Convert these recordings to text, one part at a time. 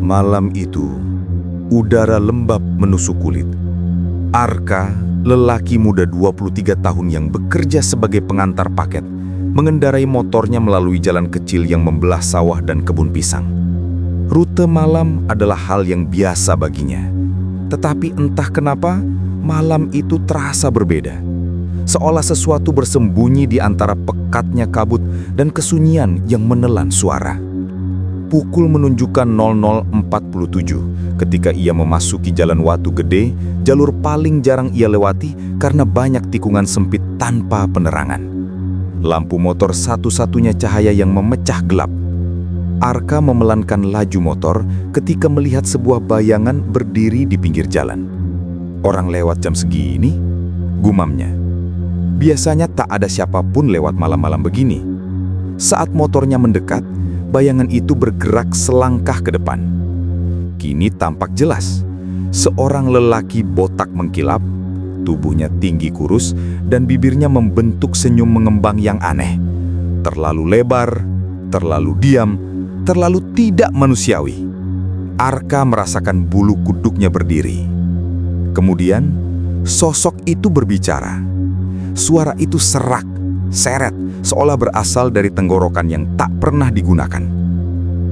Malam itu, udara lembab menusuk kulit. Arka, lelaki muda 23 tahun yang bekerja sebagai pengantar paket, mengendarai motornya melalui jalan kecil yang membelah sawah dan kebun pisang. Rute malam adalah hal yang biasa baginya. Tetapi entah kenapa, malam itu terasa berbeda. Seolah sesuatu bersembunyi di antara pekatnya kabut dan kesunyian yang menelan suara. Pukul menunjukkan 00.47 ketika ia memasuki jalan Watu Gede, jalur paling jarang ia lewati karena banyak tikungan sempit tanpa penerangan. Lampu motor satu-satunya cahaya yang memecah gelap. Arka memelankan laju motor ketika melihat sebuah bayangan berdiri di pinggir jalan. Orang lewat jam segini? Gumamnya. Biasanya tak ada siapapun lewat malam-malam begini. Saat motornya mendekat, bayangan itu bergerak selangkah ke depan. Kini tampak jelas. Seorang lelaki botak mengkilap, tubuhnya tinggi kurus, dan bibirnya membentuk senyum mengembang yang aneh. Terlalu lebar, terlalu diam, terlalu tidak manusiawi. Arka merasakan bulu kuduknya berdiri. Kemudian, sosok itu berbicara. Suara itu serak, seret, seolah berasal dari tenggorokan yang tak pernah digunakan.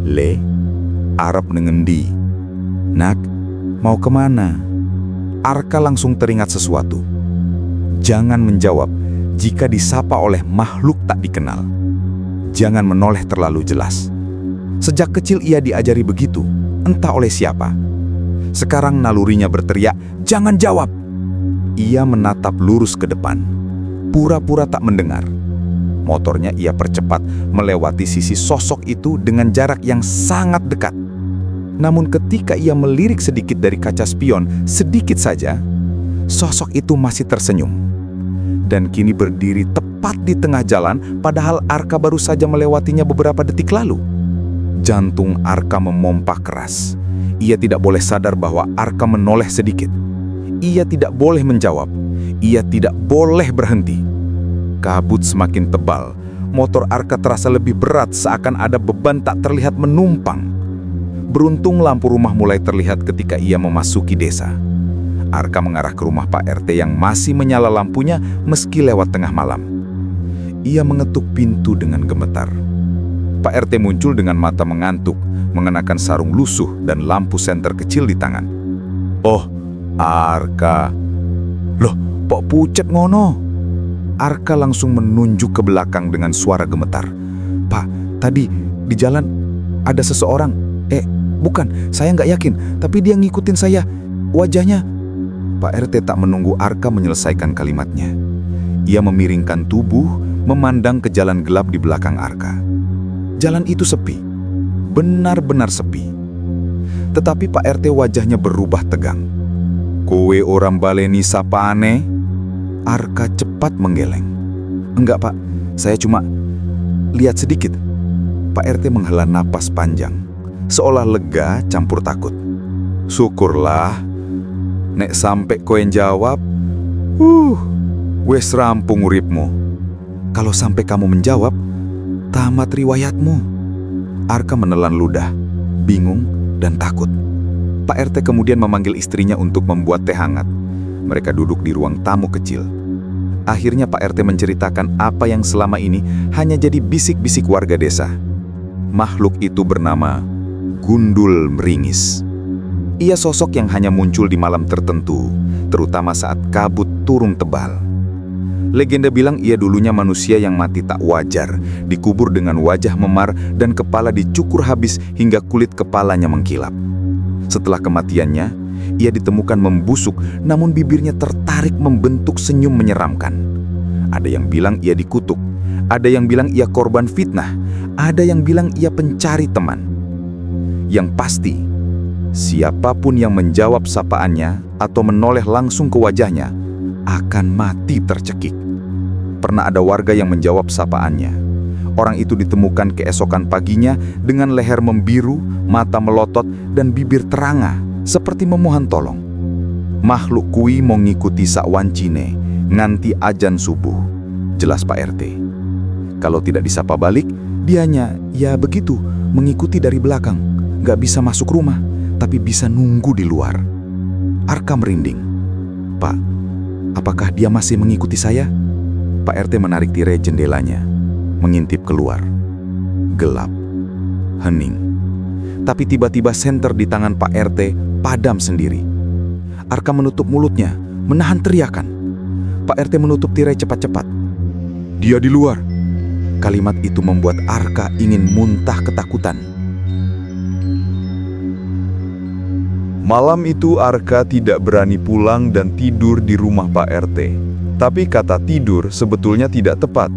Le, Arab nengendi. Nak, mau kemana? Arka langsung teringat sesuatu. Jangan menjawab jika disapa oleh makhluk tak dikenal. Jangan menoleh terlalu jelas. Sejak kecil ia diajari begitu, entah oleh siapa. Sekarang nalurinya berteriak, jangan jawab. Ia menatap lurus ke depan, pura-pura tak mendengar. Motornya ia percepat melewati sisi sosok itu dengan jarak yang sangat dekat. Namun ketika ia melirik sedikit dari kaca spion, sedikit saja, sosok itu masih tersenyum. Dan kini berdiri tepat di tengah jalan, padahal Arka baru saja melewatinya beberapa detik lalu. Jantung Arka memompa keras. Ia tidak boleh sadar bahwa Arka menoleh sedikit. Ia tidak boleh menjawab. Ia tidak boleh berhenti. Kabut semakin tebal. Motor Arka terasa lebih berat, seakan ada beban tak terlihat menumpang. Beruntung lampu rumah mulai terlihat ketika ia memasuki desa. Arka mengarah ke rumah Pak RT yang masih menyala lampunya meski lewat tengah malam. Ia mengetuk pintu dengan gemetar. Pak RT muncul dengan mata mengantuk, mengenakan sarung lusuh dan lampu senter kecil di tangan. Oh, Arka. Loh, kok pucet ngono? Arka langsung menunjuk ke belakang dengan suara gemetar. Pak, tadi di jalan ada seseorang. Bukan, saya nggak yakin, tapi dia ngikutin saya. Wajahnya... Pak RT tak menunggu Arka menyelesaikan kalimatnya. Ia memiringkan tubuh, memandang ke jalan gelap di belakang Arka. Jalan itu sepi, benar-benar sepi. Tetapi Pak RT wajahnya berubah tegang. Kowe orang baleni sapaane? Arka cepat menggeleng. Enggak Pak, saya cuma lihat sedikit. Pak RT menghela napas panjang, seolah lega campur takut. Syukurlah, nek sampai kowe jawab, wes rampung uripmu. Kalau sampai kamu menjawab, tamat riwayatmu. Arka menelan ludah, bingung dan takut. Pak RT kemudian memanggil istrinya untuk membuat teh hangat. Mereka duduk di ruang tamu kecil. Akhirnya Pak RT menceritakan apa yang selama ini hanya jadi bisik-bisik warga desa. Makhluk itu bernama Gundul Meringis. Ia sosok yang hanya muncul di malam tertentu, terutama saat kabut turun tebal. Legenda bilang ia dulunya manusia yang mati tak wajar, dikubur dengan wajah memar dan kepala dicukur habis hingga kulit kepalanya mengkilap. Setelah kematiannya, ia ditemukan membusuk, namun bibirnya tertarik membentuk senyum menyeramkan. Ada yang bilang ia dikutuk, ada yang bilang ia korban fitnah, ada yang bilang ia pencari teman. Yang pasti, siapapun yang menjawab sapaannya atau menoleh langsung ke wajahnya akan mati tercekik. Pernah ada warga yang menjawab sapaannya. Orang itu ditemukan keesokan paginya dengan leher membiru, mata melotot, dan bibir teranga, seperti memohon tolong. Makhluk kui mau ngikuti sakwancine, nganti ajan subuh, jelas Pak RT. Kalau tidak disapa balik, dianya, ya begitu, mengikuti dari belakang, gak bisa masuk rumah. tapi bisa nunggu di luar. Arka merinding. "Pak, apakah dia masih mengikuti saya?" Pak RT menarik tirai jendelanya, mengintip keluar. Gelap, hening. Tapi tiba-tiba senter di tangan Pak RT padam sendiri. Arka menutup mulutnya, menahan teriakan. Pak RT menutup tirai cepat-cepat. "Dia di luar." Kalimat itu membuat Arka ingin muntah ketakutan. Malam itu Arka tidak berani pulang dan tidur di rumah Pak RT. Tapi kata tidur sebetulnya tidak tepat.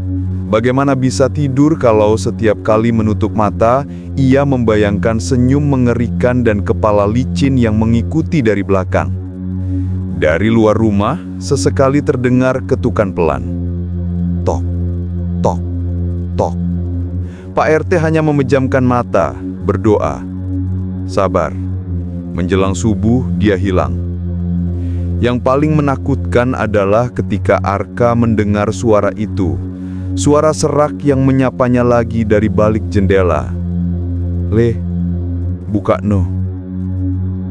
Bagaimana bisa tidur kalau setiap kali menutup mata, ia membayangkan senyum mengerikan dan kepala licin yang mengikuti dari belakang. Dari luar rumah, sesekali terdengar ketukan pelan. Tok, tok, tok. Pak RT hanya memejamkan mata, berdoa. Sabar. Menjelang subuh, dia hilang. Yang paling menakutkan adalah ketika Arka mendengar suara itu. Suara serak yang menyapanya lagi dari balik jendela. "Le, buka no.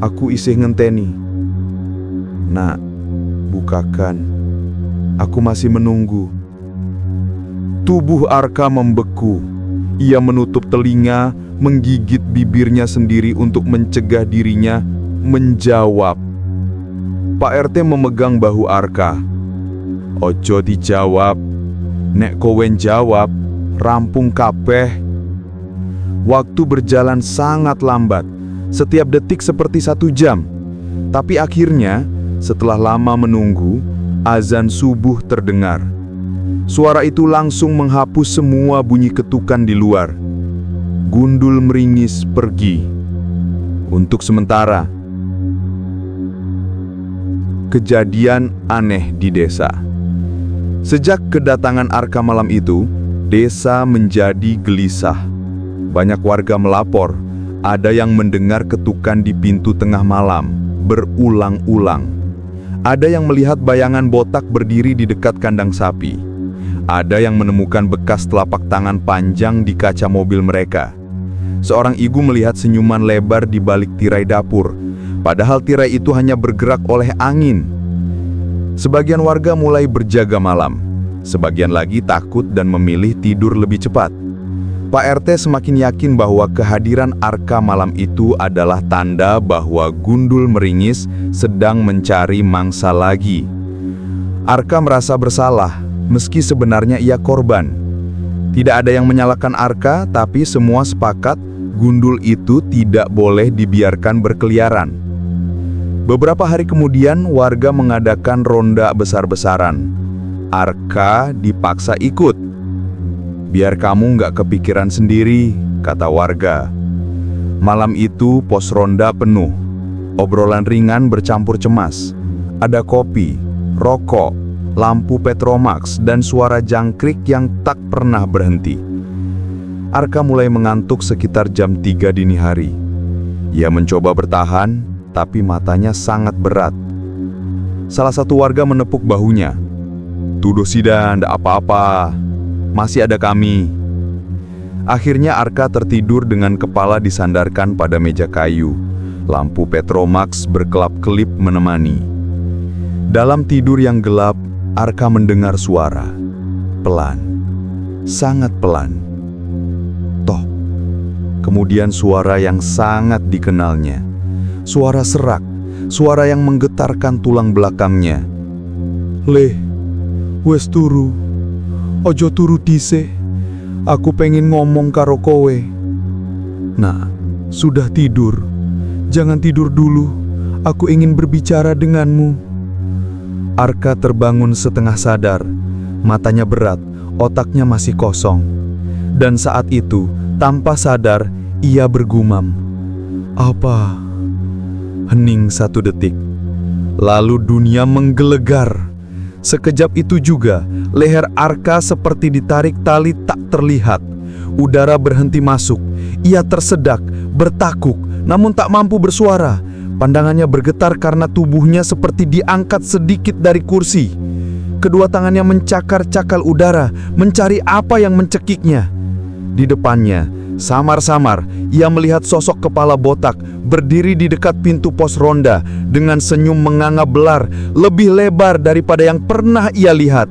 Aku isih ngenteni." "Nak, bukakan. Aku masih menunggu." Tubuh Arka membeku. Ia menutup telinga, menggigit bibirnya sendiri untuk mencegah dirinya menjawab. Pak RT memegang bahu Arka. "Ojo dijawab. Nek kowen jawab, rampung kabeh." Waktu berjalan sangat lambat. Setiap detik seperti 1 jam. Tapi akhirnya, setelah lama menunggu, azan subuh terdengar. Suara itu langsung menghapus semua bunyi ketukan di luar. Gundul meringis pergi. Untuk sementara. Kejadian aneh di desa. Sejak kedatangan Arka malam itu, desa menjadi gelisah. Banyak warga melapor, ada yang mendengar ketukan di pintu tengah malam, berulang-ulang. Ada yang melihat bayangan botak berdiri di dekat kandang sapi. Ada yang menemukan bekas telapak tangan panjang di kaca mobil mereka. Seorang ibu melihat senyuman lebar di balik tirai dapur, padahal tirai itu hanya bergerak oleh angin. Sebagian warga mulai berjaga malam, sebagian lagi takut dan memilih tidur lebih cepat. Pak RT semakin yakin bahwa kehadiran Arka malam itu adalah tanda bahwa Gundul Meringis sedang mencari mangsa lagi. Arka merasa bersalah, meski sebenarnya ia korban. Tidak ada yang menyalahkan Arka, tapi semua sepakat Gundul itu tidak boleh dibiarkan berkeliaran. Beberapa hari kemudian, warga mengadakan ronda besar-besaran. Arka dipaksa ikut. "Biar kamu nggak kepikiran sendiri," kata warga. Malam itu pos ronda penuh. Obrolan ringan bercampur cemas. Ada kopi, rokok, lampu Petromax, dan suara jangkrik yang tak pernah berhenti. Arka mulai mengantuk sekitar jam 3 dini hari. Ia mencoba bertahan, tapi matanya sangat berat. Salah satu warga menepuk bahunya. "Tuduh sida, ndak apa-apa. Masih ada kami." Akhirnya Arka tertidur dengan kepala disandarkan pada meja kayu. Lampu Petromax berkelap-kelip menemani. Dalam tidur yang gelap, Arka mendengar suara. Pelan. Sangat pelan. Tok. Kemudian suara yang sangat dikenalnya. Suara serak. Suara yang menggetarkan tulang belakangnya. "Le, wes turu. Ojo turu dhisik. Aku pengen ngomong karo kowe." "Nah, sudah tidur. Jangan tidur dulu. Aku ingin berbicara denganmu." Arka terbangun setengah sadar. Matanya berat, otaknya masih kosong. Dan saat itu, tanpa sadar, ia bergumam. "Apa?" Hening 1 detik. Lalu dunia menggelegar. Sekejap itu juga, leher Arka seperti ditarik tali tak terlihat. Udara berhenti masuk. Ia tersedak, bertakuk, namun tak mampu bersuara. Pandangannya bergetar karena tubuhnya seperti diangkat sedikit dari kursi. Kedua tangannya mencakar-cakal udara, mencari apa yang mencekiknya. Di depannya, Samar-samar, ia melihat sosok kepala botak berdiri di dekat pintu pos ronda dengan senyum menganga belar lebih lebar daripada yang pernah ia lihat.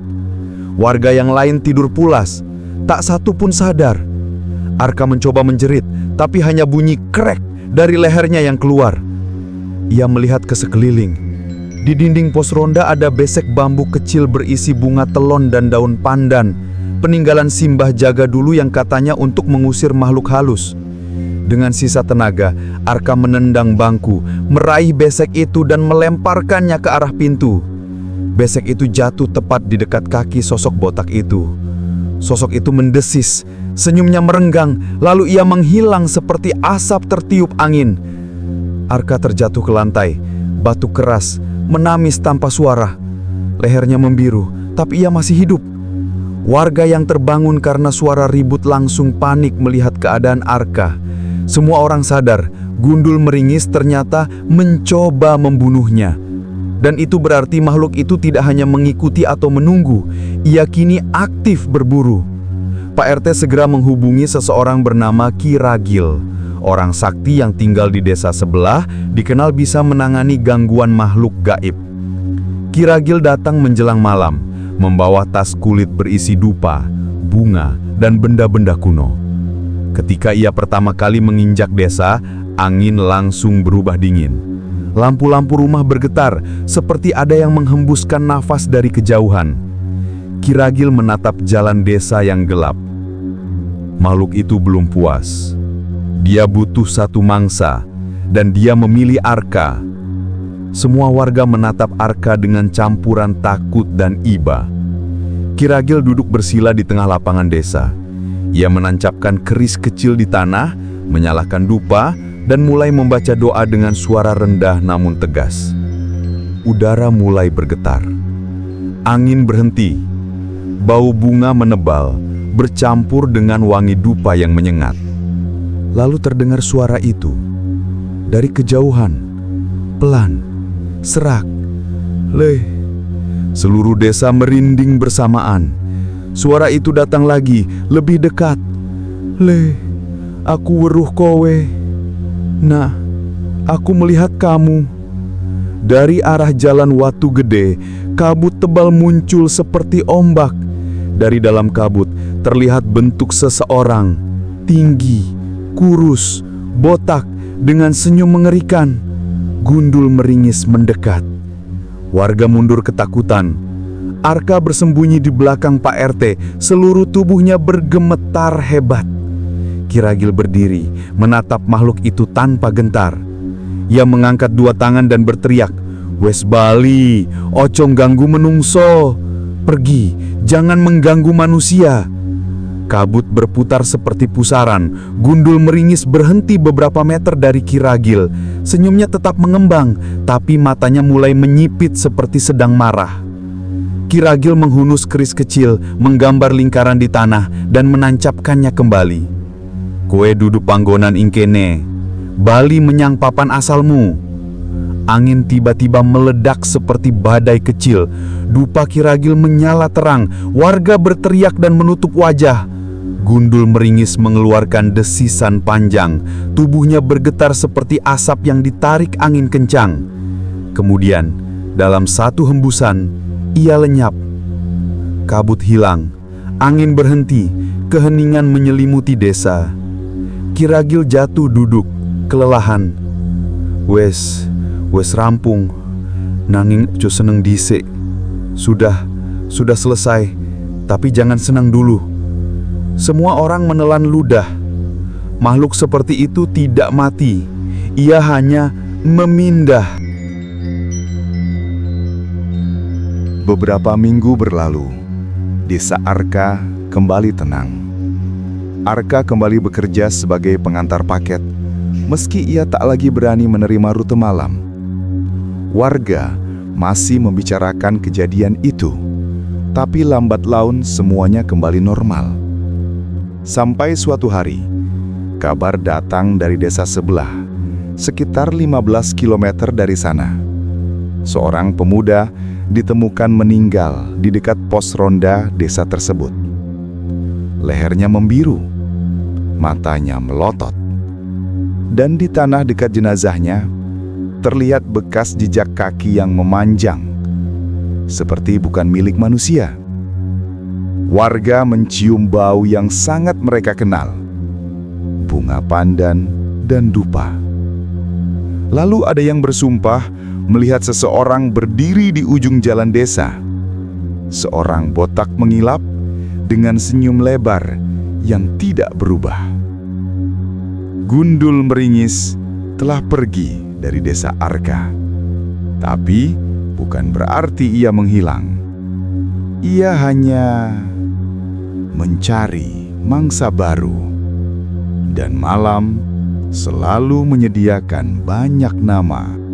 Warga yang lain tidur pulas, tak satu pun sadar. Arka mencoba menjerit, tapi hanya bunyi krek dari lehernya yang keluar. Ia melihat ke sekeliling. Di dinding pos ronda ada besek bambu kecil berisi bunga telon dan daun pandan, peninggalan Simbah Jaga dulu yang katanya untuk mengusir makhluk halus. Dengan sisa tenaga, Arka menendang bangku, meraih besek itu dan melemparkannya ke arah pintu. Besek itu jatuh tepat di dekat kaki sosok botak itu. Sosok itu mendesis, senyumnya merenggang, lalu ia menghilang seperti asap tertiup angin. Arka terjatuh ke lantai, batu keras, menangis tanpa suara. Lehernya membiru, tapi ia masih hidup. Warga yang terbangun karena suara ribut langsung panik melihat keadaan Arka. Semua orang sadar, Gundul Meringis ternyata mencoba membunuhnya. Dan itu berarti makhluk itu tidak hanya mengikuti atau menunggu, ia kini aktif berburu. Pak RT segera menghubungi seseorang bernama Ki Ragil. Orang sakti yang tinggal di desa sebelah dikenal bisa menangani gangguan makhluk gaib. Ki Ragil datang menjelang malam, membawa tas kulit berisi dupa, bunga, dan benda-benda kuno. Ketika ia pertama kali menginjak desa, angin langsung berubah dingin. Lampu-lampu rumah bergetar, seperti ada yang menghembuskan nafas dari kejauhan. Ki Ragil menatap jalan desa yang gelap. Makhluk itu belum puas. Dia butuh satu mangsa, dan dia memilih Arka. Semua warga menatap Arka dengan campuran takut dan iba. Ki Ragil duduk bersila di tengah lapangan desa. Ia menancapkan keris kecil di tanah, menyalakan dupa, dan mulai membaca doa dengan suara rendah namun tegas. Udara mulai bergetar. Angin berhenti. Bau bunga menebal, bercampur dengan wangi dupa yang menyengat. Lalu terdengar suara itu. Dari kejauhan, pelan, serak, leh. Seluruh desa merinding bersamaan. Suara itu datang lagi, lebih dekat. Leh, aku weruh kowe. Nah, aku melihat kamu. Dari arah jalan Watu Gede, kabut tebal muncul seperti ombak. Dari dalam kabut terlihat bentuk seseorang, tinggi, kurus, botak, dengan senyum mengerikan. Gundul Meringis mendekat. Warga mundur ketakutan. Arka bersembunyi di belakang Pak RT, seluruh tubuhnya bergemetar hebat. Ki Ragil berdiri, menatap makhluk itu tanpa gentar. Ia mengangkat dua tangan dan berteriak, "Wes bali, ocong ganggu menungso. Pergi, jangan mengganggu manusia." Kabut berputar seperti pusaran. Gundul Meringis berhenti beberapa meter dari Ki Ragil. Senyumnya tetap mengembang, tapi matanya mulai menyipit seperti sedang marah. Ki Ragil menghunus keris kecil, menggambar lingkaran di tanah, dan menancapkannya kembali. "Kowe duduk panggonan ingkene, bali menyang papan asalmu." Angin tiba-tiba meledak seperti badai kecil. Dupa Ki Ragil menyala terang. Warga berteriak dan menutup wajah. Gundul Meringis mengeluarkan desisan panjang. Tubuhnya bergetar seperti asap yang ditarik angin kencang. Kemudian, dalam satu hembusan, ia lenyap. Kabut hilang, angin berhenti, keheningan menyelimuti desa. Ki Ragil jatuh duduk, kelelahan. Wes rampung, nanging cu seneng dhisik. Sudah selesai, tapi jangan senang dulu. Semua orang menelan ludah. Makhluk seperti itu tidak mati, ia hanya memindah. Beberapa minggu berlalu, desa Arka kembali tenang. Arka kembali bekerja sebagai pengantar paket, meski ia tak lagi berani menerima rute malam. Warga masih membicarakan kejadian itu, tapi lambat laun semuanya kembali normal. Sampai suatu hari, kabar datang dari desa sebelah, sekitar 15 km dari sana. Seorang pemuda ditemukan meninggal di dekat pos ronda desa tersebut. Lehernya membiru, matanya melotot. Dan di tanah dekat jenazahnya, terlihat bekas jejak kaki yang memanjang, seperti bukan milik manusia. Warga mencium bau yang sangat mereka kenal, bunga pandan dan dupa. Lalu ada yang bersumpah melihat seseorang berdiri di ujung jalan desa. Seorang botak mengilap dengan senyum lebar yang tidak berubah. Gundul meringis telah pergi dari desa Arka. Tapi bukan berarti ia menghilang. Ia hanya mencari mangsa baru. Dan malam selalu menyediakan banyak nama